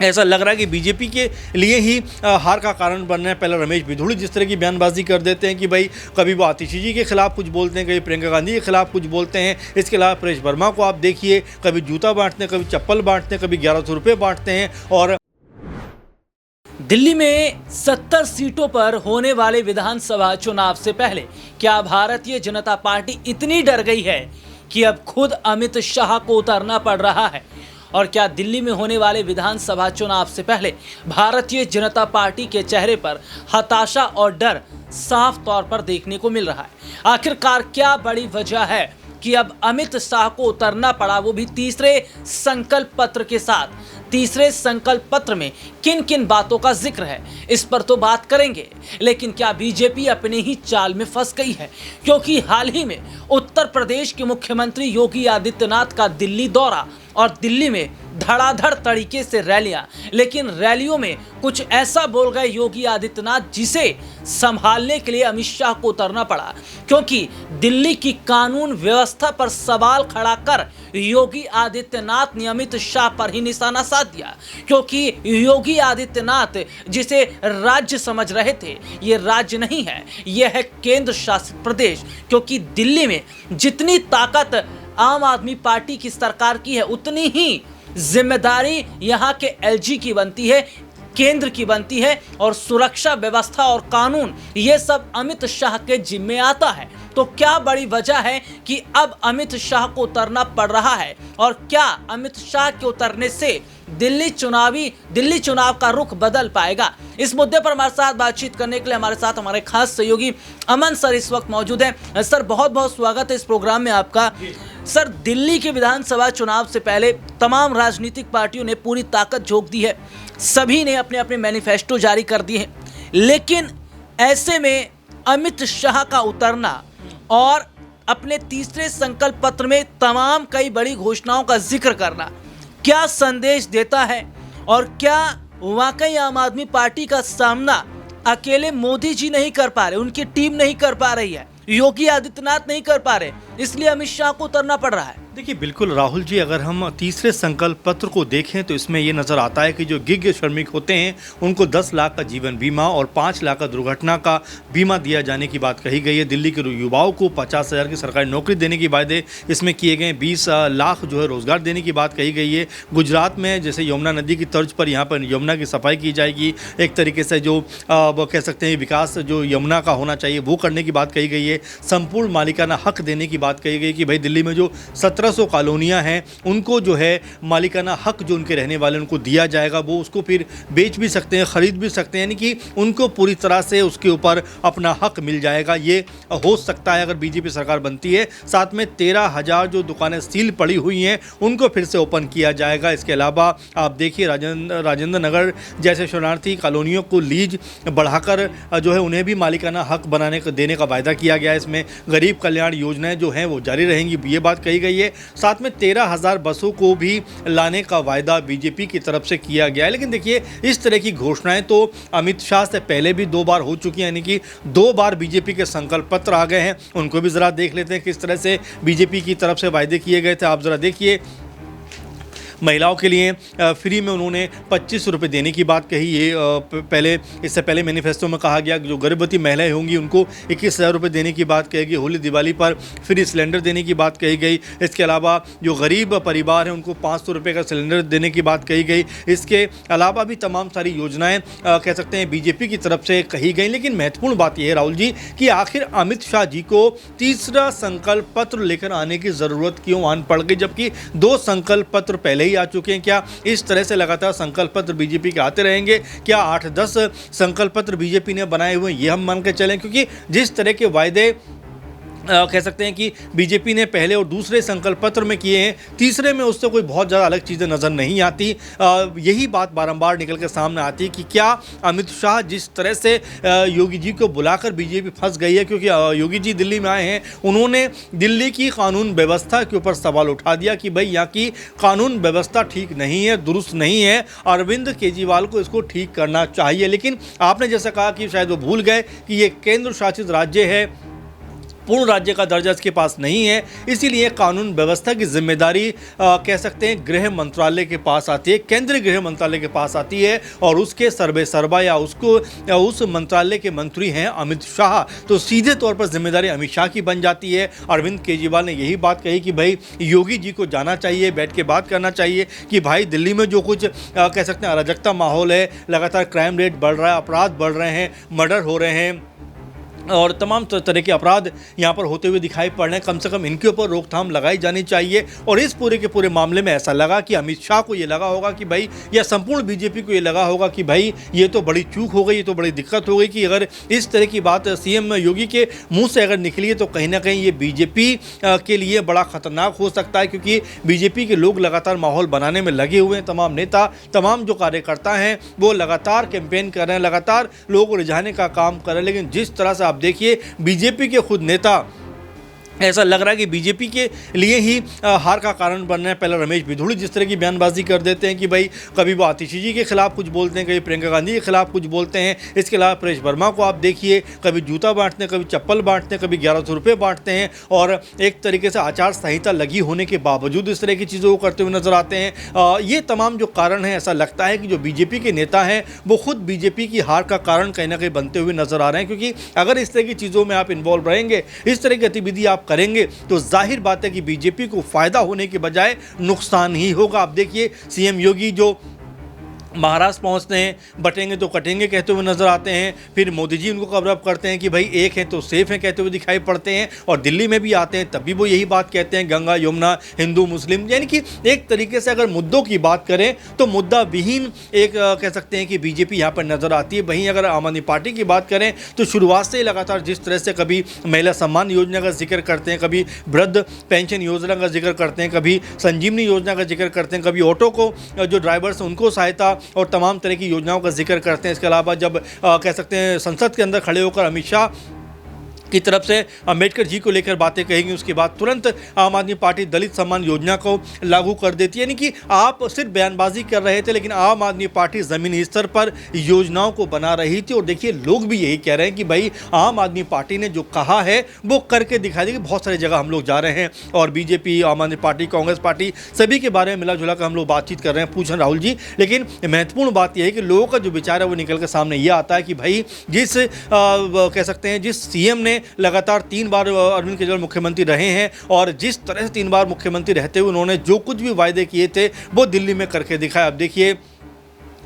ऐसा लग रहा है कि बीजेपी के लिए ही हार का कारण बन रहे हैं। पहले रमेश बिधूड़ी जिस तरह की बयानबाजी कर देते हैं कि भाई कभी वो आतिशी जी के खिलाफ कुछ बोलते हैं, कभी प्रियंका गांधी के खिलाफ कुछ बोलते हैं। इसके अलावा परेश वर्मा को आप देखिए, कभी जूता बांटते हैं, कभी चप्पल बांटते हैं, कभी 1100 रुपये बांटते हैं। और दिल्ली में 70 सीटों पर होने वाले विधानसभा चुनाव से पहले क्या भारतीय जनता पार्टी इतनी डर गई है कि अब खुद अमित शाह को उतरना पड़ रहा है? और क्या दिल्ली में होने वाले विधानसभा चुनाव से पहले भारतीय जनता पार्टी के चेहरे पर हताशा और डर साफ तौर पर देखने को मिल रहा है? आखिरकार क्या बड़ी वजह है कि अब अमित शाह को उतरना पड़ा, वो भी तीसरे संकल्प पत्र के साथ? तीसरे संकल्प पत्र में किन किन बातों का जिक्र है, इस पर तो बात करेंगे। लेकिन क्या बीजेपी अपने ही चाल में फंस गई है? क्योंकि हाल ही में उत्तर प्रदेश के मुख्यमंत्री योगी आदित्यनाथ का दिल्ली दौरा और दिल्ली में धड़ाधड़ तरीके से रैलियां, लेकिन रैलियों में कुछ ऐसा बोल गए योगी आदित्यनाथ जिसे संभालने के लिए अमित शाह को उतरना पड़ा। क्योंकि दिल्ली की कानून व्यवस्था पर सवाल खड़ा कर योगी आदित्यनाथ ने अमित शाह पर ही निशाना साध दिया। क्योंकि योगी आदित्यनाथ जिसे राज्य समझ रहे थे, ये राज्य नहीं है, यह है केंद्र शासित प्रदेश। क्योंकि दिल्ली में जितनी ताकत आम आदमी पार्टी की सरकार की है, उतनी ही जिम्मेदारी यहाँ के एलजी की बनती है, केंद्र की बनती है। और सुरक्षा व्यवस्था और कानून ये सब अमित शाह के जिम्मे आता है। तो क्या बड़ी वजह है कि अब अमित शाह को उतरना पड़ रहा है? और क्या अमित शाह के उतरने से दिल्ली चुनाव का रुख बदल पाएगा? इस मुद्दे पर हमारे साथ बातचीत करने के लिए हमारे साथ हमारे खास सहयोगी अमन सर इस वक्त मौजूद हैं। सर, बहुत बहुत स्वागत है इस प्रोग्राम में आपका। सर, दिल्ली के विधानसभा चुनाव से पहले तमाम राजनीतिक पार्टियों ने पूरी ताकत झोंक दी है, सभी ने अपने अपने मैनिफेस्टो जारी कर दिए हैं। लेकिन ऐसे में अमित शाह का उतरना और अपने तीसरे संकल्प पत्र में तमाम कई बड़ी घोषणाओं का जिक्र करना क्या संदेश देता है? और क्या वाकई आम आदमी पार्टी का सामना अकेले मोदी जी नहीं कर पा रहे, उनकी टीम नहीं कर पा रही है, योगी आदित्यनाथ नहीं कर पा रहे, इसलिए अमित शाह को उतरना पड़ रहा है? देखिए, बिल्कुल राहुल जी, अगर हम तीसरे संकल्प पत्र को देखें तो इसमें ये नज़र आता है कि जो गिग श्रमिक होते हैं उनको 10 लाख का जीवन बीमा और 5 लाख का दुर्घटना का बीमा दिया जाने की बात कही गई है। दिल्ली के युवाओं को 50,000 की सरकारी नौकरी देने की वायदे इसमें किए गए, 20 लाख जो है रोज़गार देने की बात कही गई है। गुजरात में जैसे यमुना नदी की तर्ज पर यहाँ पर यमुना की सफाई की जाएगी, एक तरीके से जो कह सकते हैं विकास जो यमुना का होना चाहिए वो करने की बात कही गई है। संपूर्ण मालिकाना हक देने की बात कही गई कि भाई दिल्ली में जो 1700 कॉलोनियां हैं उनको जो है मालिकाना हक जो उनके रहने वाले उनको दिया जाएगा, वो उसको फिर बेच भी सकते हैं, ख़रीद भी सकते हैं, यानी कि उनको पूरी तरह से उसके ऊपर अपना हक मिल जाएगा। ये हो सकता है अगर बीजेपी सरकार बनती है। साथ में 13,000 जो दुकानें सील पड़ी हुई हैं उनको फिर से ओपन किया जाएगा। इसके अलावा आप देखिए राजेंद्र नगर जैसे शरणार्थी कॉलोनियों को लीज बढ़ाकर जो है उन्हें भी मालिकाना हक देने का वायदा किया गया है। इसमें गरीब कल्याण योजनाएं जो हैं वो जारी रहेंगी, ये बात कही गई है। साथ में 13,000 बसों को भी लाने का वायदा बीजेपी की तरफ से किया गया है। लेकिन देखिए, इस तरह की घोषणाएं तो अमित शाह से पहले भी 2 बार हो चुकी हैं, यानी कि 2 बार बीजेपी के संकल्प पत्र आ गए हैं। उनको भी ज़रा देख लेते हैं किस तरह से बीजेपी की तरफ से वायदे किए गए थे। आप ज़रा देखिए, महिलाओं के लिए फ्री में उन्होंने 25 रुपये देने की बात कही। ये इससे पहले मैनिफेस्टो में कहा गया जो गर्भवती महिलाएं होंगी उनको 21,000 रुपये देने की बात कही गई। होली दिवाली पर फ्री सिलेंडर देने की बात कही गई। इसके अलावा जो गरीब परिवार हैं उनको 500 रुपये का सिलेंडर देने की बात कही गई। इसके अलावा भी तमाम सारी योजनाएँ कह सकते हैं बीजेपी की तरफ से कही गई। लेकिन महत्वपूर्ण बात यह है राहुल जी कि आखिर अमित शाह जी को तीसरा संकल्प पत्र लेकर आने की ज़रूरत क्यों आन पड़ गई, जबकि 2 संकल्प पत्र पहले आ चुके हैं? क्या इस तरह से लगातार संकल्प पत्र बीजेपी के आते रहेंगे? क्या 8-10 संकल्प पत्र बीजेपी ने बनाए हुए ये हम मान के चलें? क्योंकि जिस तरह के वायदे कह सकते हैं कि बीजेपी ने पहले और दूसरे संकल्प पत्र में किए हैं, तीसरे में उससे कोई बहुत ज़्यादा अलग चीज़ें नज़र नहीं आती। यही बात बारंबार निकल के सामने आती है कि क्या अमित शाह जिस तरह से योगी जी को बुलाकर बीजेपी फंस गई है, क्योंकि योगी जी दिल्ली में आए हैं, उन्होंने दिल्ली की कानून व्यवस्था के ऊपर सवाल उठा दिया कि भाई यहाँ की कानून व्यवस्था ठीक नहीं है, दुरुस्त नहीं है, अरविंद केजरीवाल को इसको ठीक करना चाहिए। लेकिन आपने जैसा कहा कि शायद वो भूल गए कि ये केंद्र शासित राज्य है, पूर्ण राज्य का दर्जा इसके पास नहीं है, इसीलिए कानून व्यवस्था की जिम्मेदारी कह सकते हैं गृह मंत्रालय के पास आती है, केंद्रीय गृह मंत्रालय के पास आती है और उसके सर्वे सर्वा या उस मंत्रालय के मंत्री हैं अमित शाह, तो सीधे तौर पर जिम्मेदारी अमित शाह की बन जाती है। अरविंद केजरीवाल ने यही बात कही कि भाई योगी जी को जाना चाहिए, बैठ के बात करना चाहिए कि भाई दिल्ली में जो कुछ कह सकते हैं अराजकता माहौल है, लगातार क्राइम रेट बढ़ रहा है, अपराध बढ़ रहे हैं, मर्डर हो रहे हैं और तमाम तरह के अपराध यहाँ पर होते हुए दिखाई पड़ रहे हैं, कम से कम इनके ऊपर रोकथाम लगाई जानी चाहिए। और इस पूरे के पूरे मामले में ऐसा लगा कि अमित शाह को ये लगा होगा कि भाई, या संपूर्ण बीजेपी को ये लगा होगा कि भाई ये तो बड़ी चूक हो गई, ये तो बड़ी दिक्कत हो गई कि अगर इस तरह की बात सीएम योगी के मुंह से अगर निकली है तो कहीं ना कहीं ये बीजेपी के लिए बड़ा खतरनाक हो सकता है, क्योंकि बीजेपी के लोग लगातार माहौल बनाने में लगे हुए हैं, तमाम नेता, तमाम जो कार्यकर्ता हैं वो लगातार कैंपेन कर रहे हैं, लगातार लोगों को रिझाने का काम कर रहे हैं। लेकिन जिस तरह से आप देखिए बीजेपी के खुद नेता, ऐसा लग रहा है कि बीजेपी के लिए ही हार का कारण बन रहे हैं। पहले रमेश बिधूड़ी जिस तरह की बयानबाजी कर देते हैं कि भाई कभी वो आतिशी जी के खिलाफ कुछ बोलते हैं, कभी प्रियंका गांधी के खिलाफ कुछ बोलते हैं, इसके अलावा परेश वर्मा को आप देखिए कभी जूता बांटते हैं, कभी चप्पल बांटते हैं, कभी 1100 रुपये बांटते हैं और एक तरीके से आचार संहिता लगी होने के बावजूद इस तरह की चीज़ों को करते हुए नजर आते हैं। ये तमाम जो कारण है, ऐसा लगता है कि जो बीजेपी के नेता हैं वो खुद बीजेपी की हार का कारण कहीं ना कहीं बनते हुए नजर आ रहे हैं, क्योंकि अगर इस तरह की चीज़ों में आप इन्वॉल्व रहेंगे, इस तरह की गतिविधि आप करेंगे तो जाहिर बात है कि बीजेपी को फायदा होने के बजाय नुकसान ही होगा। आप देखिए सीएम योगी जो महाराष्ट्र पहुंचते हैं, बटेंगे तो कटेंगे कहते हुए नजर आते हैं, फिर मोदी जी उनको कवर अप करते हैं कि भाई एक है तो सेफ है कहते हुए दिखाई पड़ते हैं, और दिल्ली में भी आते हैं तब भी वो यही बात कहते हैं, गंगा यमुना हिंदू मुस्लिम, यानी कि एक तरीके से अगर मुद्दों की बात करें तो मुद्दा विहीन एक कह सकते हैं कि बीजेपी यहाँ पर नजर आती है। वहीं अगर आम आदमी पार्टी की बात करें तो शुरुआत से ही लगातार जिस तरह से कभी महिला सम्मान योजना का जिक्र करते हैं, कभी वृद्ध पेंशन योजना का जिक्र करते हैं, कभी संजीवनी योजना का जिक्र करते हैं, कभी ऑटो को जो ड्राइवर्स हैं उनको सहायता और तमाम तरह की योजनाओं का जिक्र करते हैं। इसके अलावा जब कह सकते हैं संसद के अंदर खड़े होकर अमित शाह की तरफ से अंबेडकर जी को लेकर बातें कहेंगी, उसके बाद तुरंत आम आदमी पार्टी दलित सम्मान योजना को लागू कर देती है। यानी कि आप सिर्फ बयानबाजी कर रहे थे, लेकिन आम आदमी पार्टी ज़मीनी स्तर पर योजनाओं को बना रही थी। और देखिए लोग भी यही कह रहे हैं कि भाई आम आदमी पार्टी ने जो कहा है वो करके दिखा देगी। बहुत सारी जगह हम लोग जा रहे हैं और बीजेपी, आम आदमी पार्टी, कांग्रेस पार्टी सभी के बारे में मिला जुला कर हम लोग बातचीत कर रहे हैं, पूछ रहे हैं राहुल जी। लेकिन महत्वपूर्ण बात यह है कि लोगों का जो विचार है वो निकल कर सामने ये आता है कि भाई जिस कह सकते हैं जिस सीएम ने लगातार 3 बार अरविंद केजरीवाल मुख्यमंत्री रहे हैं और जिस तरह से 3 बार मुख्यमंत्री रहते हुए उन्होंने जो कुछ भी वायदे किए थे वो दिल्ली में करके दिखाया। अब देखिए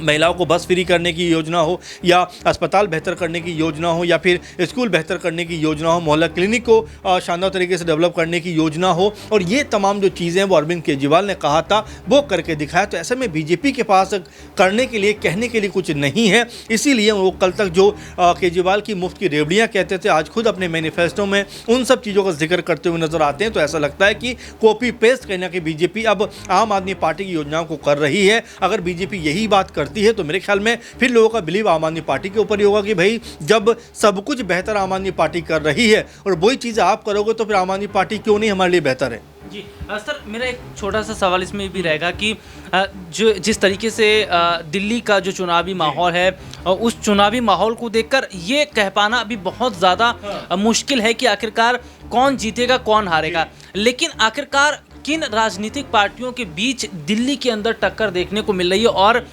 महिलाओं को बस फ्री करने की योजना हो, या अस्पताल बेहतर करने की योजना हो, या फिर स्कूल बेहतर करने की योजना हो, मोहल्ला क्लिनिक को शानदार तरीके से डेवलप करने की योजना हो, और ये तमाम जो चीज़ें वो अरविंद केजरीवाल ने कहा था वो करके दिखाया। तो ऐसे में बीजेपी के पास करने के लिए, कहने के लिए कुछ नहीं है, इसीलिए वो कल तक जो केजरीवाल की मुफ्त की रेवड़ियाँ कहते थे आज खुद अपने मैनिफेस्टो में उन सब चीज़ों का जिक्र करते हुए नजर आते हैं। तो ऐसा लगता है कि कॉपी पेस्ट कहना कि बीजेपी अब आम आदमी पार्टी की योजनाओं को कर रही है। अगर बीजेपी यही बात करती है तो मेरे ख्याल में फिर लोगों का बिलीव आम आदमी पार्टी के ऊपर ही होगा कि भाई जब सब कुछ बेहतर आम आदमी पार्टी कर रही है और वही चीज़ें आप करोगे तो फिर आम आदमी पार्टी क्यों नहीं हमारे लिए बेहतर है। जी सर, मेरा एक छोटा सा सवाल इसमें भी रहेगा कि जो जिस तरीके से दिल्ली का जो चुनावी माहौल है, उस चुनावी माहौल को देखकर ये कह पाना अभी बहुत ज़्यादा मुश्किल है कि आखिरकार कौन जीतेगा कौन हारेगा। लेकिन आखिरकार किन राजनीतिक पार्टियों के बीच दिल्ली के अंदर टक्कर देखने को मिल रही है, और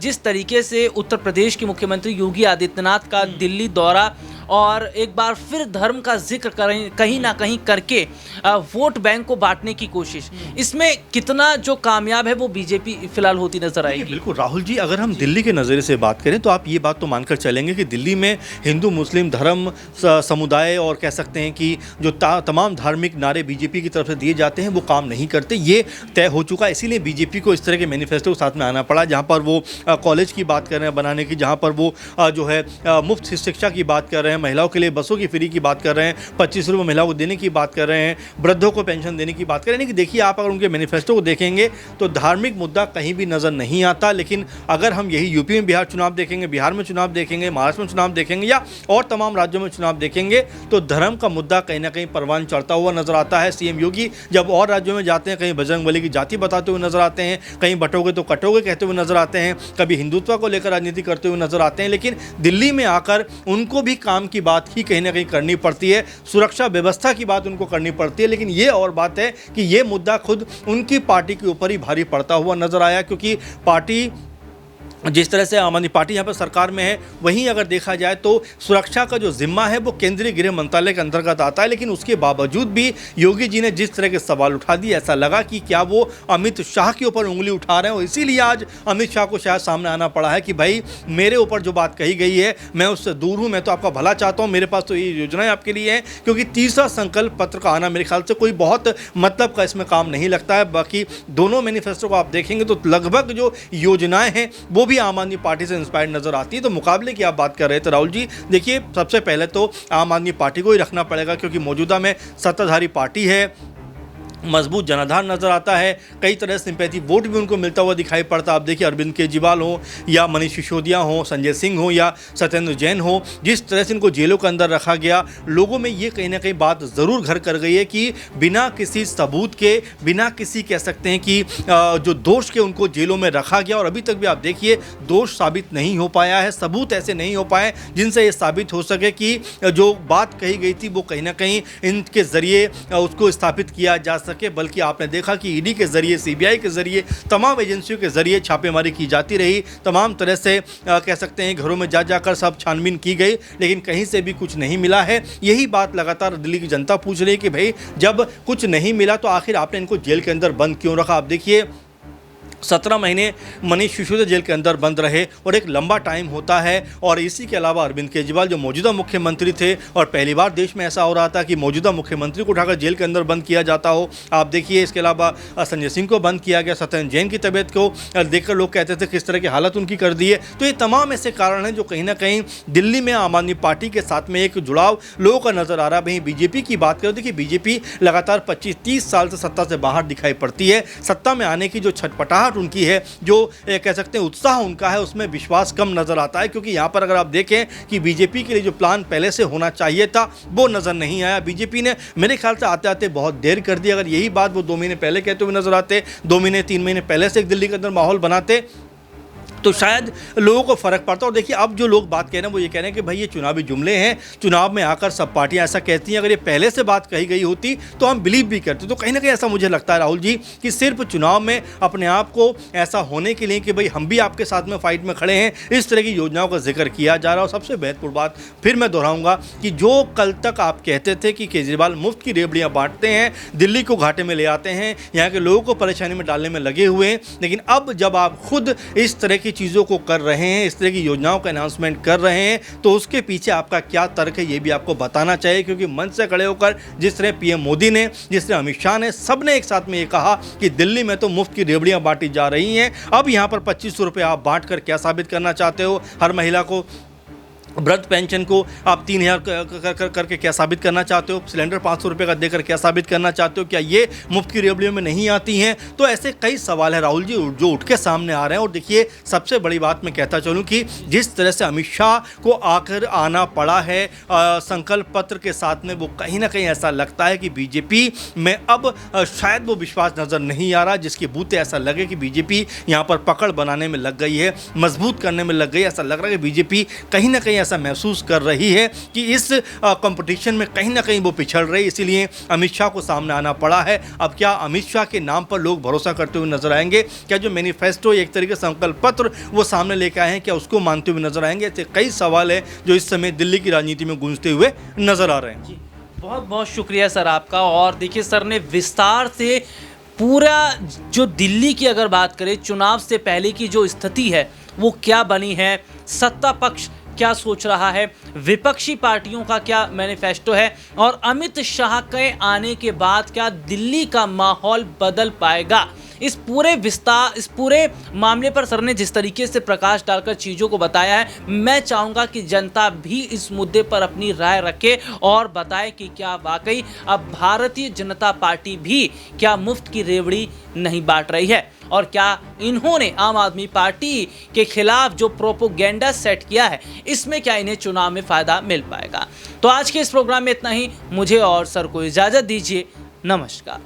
जिस तरीके से उत्तर प्रदेश के मुख्यमंत्री योगी आदित्यनाथ का दिल्ली दौरा और एक बार फिर धर्म का जिक्र कहीं ना कहीं करके वोट बैंक को बांटने की कोशिश, इसमें कितना जो कामयाब है वो बीजेपी फिलहाल होती नजर आएगी। बिल्कुल राहुल जी, अगर हम दिल्ली के नज़रिए से बात करें तो आप ये बात तो मानकर चलेंगे कि दिल्ली में हिंदू मुस्लिम धर्म समुदाय और कह सकते हैं कि जो तमाम धार्मिक नारे बीजेपी की तरफ से दिए जाते हैं वो काम नहीं करते, ये तय हो चुका है। इसीलिए बीजेपी को इस तरह के मैनिफेस्टो के साथ में आना पड़ा, जहाँ पर वो कॉलेज की बात कर रहे हैं बनाने की, जहाँ पर वो जो है मुफ्त शिक्षा की बात कर रहे हैं, महिलाओं के लिए बसों की फ्री की बात कर रहे हैं, 25 रुपये महिलाओं को देने की बात कर रहे हैं, वृद्धों को पेंशन देने की बात कर रहे हैं। कि देखिए आप अगर उनके मैनिफेस्टो को देखेंगे तो धार्मिक मुद्दा कहीं भी नज़र नहीं आता। लेकिन अगर हम यही यूपी में बिहार चुनाव देखेंगे, बिहार में चुनाव देखेंगे, महाराष्ट्र में चुनाव देखेंगे या और तमाम राज्यों में चुनाव देखेंगे तो धर्म का मुद्दा कहीं ना कहीं परवान चढ़ता हुआ नजर आता है। सीएम योगी जब और राज्यों में जाते हैं कहीं बजरंगबली की जाति बताते हुए नजर आते हैं, कहीं बटोगे तो कटोगे कहते हुए नजर आते हैं, कभी हिंदुत्व को लेकर राजनीति करते हुए नजर आते हैं। लेकिन दिल्ली में आकर उनको भी काम की बात ही कहीं ना कहीं करनी पड़ती है, सुरक्षा व्यवस्था की बात उनको करनी पड़ती है। लेकिन ये और बात है कि ये मुद्दा खुद उनकी पार्टी के ऊपर ही भारी पड़ता हुआ नजर आया, क्योंकि पार्टी जिस तरह से आम आदमी पार्टी यहाँ पर सरकार में है, वहीं अगर देखा जाए तो सुरक्षा का जो जिम्मा है वो केंद्रीय गृह मंत्रालय के अंतर्गत आता है। लेकिन उसके बावजूद भी योगी जी ने जिस तरह के सवाल उठा दिए, ऐसा लगा कि क्या वो अमित शाह के ऊपर उंगली उठा रहे हैं, और इसीलिए आज अमित शाह को शायद सामने आना पड़ा है कि भाई मेरे ऊपर जो बात कही गई है मैं उससे दूर हूँ, मैं तो आपका भला चाहता हूँ, मेरे पास तो ये योजनाएं आपके लिए हैं। क्योंकि तीसरा संकल्प पत्र का आना मेरे ख्याल से कोई बहुत मतलब का इसमें काम नहीं लगता है। बाकी दोनों मैनिफेस्टो को आप देखेंगे तो लगभग जो योजनाएं हैं वो भी आम आदमी पार्टी से इंस्पायर्ड नजर आती है। तो मुकाबले की आप बात कर रहे थे राहुल जी, देखिए सबसे पहले तो आम आदमी पार्टी को ही रखना पड़ेगा, क्योंकि मौजूदा में सत्ताधारी पार्टी है, मजबूत जनाधार नजर आता है, कई तरह से सिंपैथी वोट भी उनको मिलता हुआ दिखाई पड़ता है। आप देखिए अरविंद केजरीवाल हो या मनीष सिसोदिया हो, संजय सिंह हो या सत्येंद्र जैन हो, जिस तरह से इनको जेलों के अंदर रखा गया, लोगों में ये कहीं ना कहीं बात ज़रूर घर कर गई है कि बिना किसी सबूत के, बिना किसी कह सकते हैं कि जो दोष के उनको जेलों में रखा गया, और अभी तक भी आप देखिए दोष साबित नहीं हो पाया है, सबूत ऐसे नहीं हो पाए जिनसे ये साबित हो सके कि जो बात कही गई थी वो कहीं ना कहीं इनके ज़रिए उसको स्थापित किया जा सके। बल्कि आपने देखा कि ईडी के जरिए, सीबीआई के जरिए, तमाम एजेंसियों के जरिए छापेमारी की जाती रही, तमाम तरह से कह सकते हैं घरों में जा जाकर सब छानबीन की गई, लेकिन कहीं से भी कुछ नहीं मिला है। यही बात लगातार दिल्ली की जनता पूछ रही है कि भाई जब कुछ नहीं मिला तो आखिर आपने इनको जेल के अंदर बंद क्यों रखा। आप देखिए 17 महीने मनीष सिसोदिया जेल के अंदर बंद रहे, और एक लंबा टाइम होता है। और इसी के अलावा अरविंद केजरीवाल जो मौजूदा मुख्यमंत्री थे, और पहली बार देश में ऐसा हो रहा था कि मौजूदा मुख्यमंत्री को उठाकर जेल के अंदर बंद किया जाता हो। आप देखिए इसके अलावा संजय सिंह को बंद किया गया, सत्येंद्र जैन की तबीयत को देखकर लोग कहते थे किस तरह की हालत उनकी कर दी है। तो ये तमाम ऐसे कारण हैं जो कहीं ना कहीं दिल्ली में आम आदमी पार्टी के साथ में एक जुड़ाव लोगों का नजर आ रहा है। वहीं बीजेपी की बात करें, देखिए बीजेपी लगातार 25-30 साल से सत्ता से बाहर दिखाई पड़ती है। सत्ता में आने की जो छटपटाहट उनकी है, जो कह सकते हैं उत्साह उनका है, उसमें विश्वास कम नजर आता है। क्योंकि यहाँ पर अगर आप देखें कि बीजेपी के लिए जो प्लान पहले से होना चाहिए था वो नजर नहीं आया। बीजेपी ने मेरे ख्याल से आते आते बहुत देर कर दी। अगर यही बात वो 2 महीने पहले कहते हुए नजर आते, 2 महीने 3 महीने पहले से एक दिल्ली के अंदर माहौल बनाते, तो शायद लोगों को फर्क पड़ता। और देखिए अब जो लोग बात कह रहे हैं वो ये कह रहे हैं कि भाई ये चुनावी जुमले हैं, चुनाव में आकर सब पार्टियां ऐसा कहती हैं, अगर ये पहले से बात कही गई होती तो हम बिलीव भी करते। तो कहीं ना कहीं ऐसा मुझे लगता है राहुल जी कि सिर्फ चुनाव में अपने आप को ऐसा होने के लिए कि भाई हम भी आपके साथ में फाइट में खड़े हैं, इस तरह की योजनाओं का जिक्र किया जा रहा है। और सबसे महत्वपूर्ण बात फिर मैं दोहराऊंगा कि जो कल तक आप कहते थे कि केजरीवाल मुफ्त की रेवड़ियां बांटते हैं, दिल्ली को घाटे में ले आते हैं, यहाँ के लोगों को परेशानी में डालने में लगे हुए हैं, लेकिन अब जब आप खुद इस तरह की चीज़ों को कर रहे हैं, इस तरह की योजनाओं का अनाउंसमेंट कर रहे हैं, तो उसके पीछे आपका क्या तर्क है ये भी आपको बताना चाहिए। क्योंकि मंच से खड़े होकर जिस तरह पीएम मोदी ने, जिस तरह अमित शाह ने, सबने एक साथ में ये कहा कि दिल्ली में तो मुफ्त की रेवड़ियां बांटी जा रही हैं, अब यहाँ पर 2500 रुपये आप बांट कर क्या साबित करना चाहते हो? हर महिला को वृद्ध पेंशन को आप 3000 करके क्या साबित करना चाहते हो? सिलेंडर 500 रुपये का देकर क्या साबित करना चाहते हो? क्या ये मुफ्त की रेवड़ियों में नहीं आती हैं? तो ऐसे कई सवाल है राहुल जी जो उठ के सामने आ रहे हैं। और देखिए सबसे बड़ी बात मैं कहता चलूँ कि जिस तरह से अमित शाह को आकर आना पड़ा है संकल्प पत्र के साथ में, वो कहीं ना कहीं ऐसा लगता है कि बीजेपी में अब शायद वो विश्वास नज़र नहीं आ रहा, जिसके बूते ऐसा लगे कि बीजेपी यहाँ पर पकड़ बनाने में लग गई है, मजबूत करने में लग गई। ऐसा लग रहा है कि बीजेपी कहीं ना कहीं ऐसा महसूस कर रही है कि इस कंपटीशन में कहीं ना कहीं वो पिछड़ रही, इसीलिए अमित शाह को सामने आना पड़ा है। अब क्या अमित शाह के नाम पर लोग भरोसा करते हुए नजर आएंगे? क्या जो मैनिफेस्टो एक तरीके से संकल्प पत्र वो सामने लेकर आए हैं, क्या उसको मानते हुए नजर आएंगे? ऐसे कई सवाल है जो इस समय दिल्ली की राजनीति में गूंजते हुए नजर आ रहे हैं। बहुत बहुत शुक्रिया सर आपका। और देखिए सर ने विस्तार से पूरा जो दिल्ली की अगर बात करें, चुनाव से पहले की जो स्थिति है वो क्या बनी है, सत्ता पक्ष क्या सोच रहा है, विपक्षी पार्टियों का क्या मैनिफेस्टो है, और अमित शाह के आने के बाद क्या दिल्ली का माहौल बदल पाएगा, इस पूरे मामले पर सर ने जिस तरीके से प्रकाश डालकर चीज़ों को बताया है, मैं चाहूँगा कि जनता भी इस मुद्दे पर अपनी राय रखे और बताए कि क्या वाकई अब भारतीय जनता पार्टी भी क्या मुफ्त की रेवड़ी नहीं बांट रही है, और क्या इन्होंने आम आदमी पार्टी के खिलाफ जो प्रोपोगेंडा सेट किया है इसमें क्या इन्हें चुनाव में फ़ायदा मिल पाएगा। तो आज के इस प्रोग्राम में इतना ही। मुझे और सर को इजाज़त दीजिए। नमस्कार।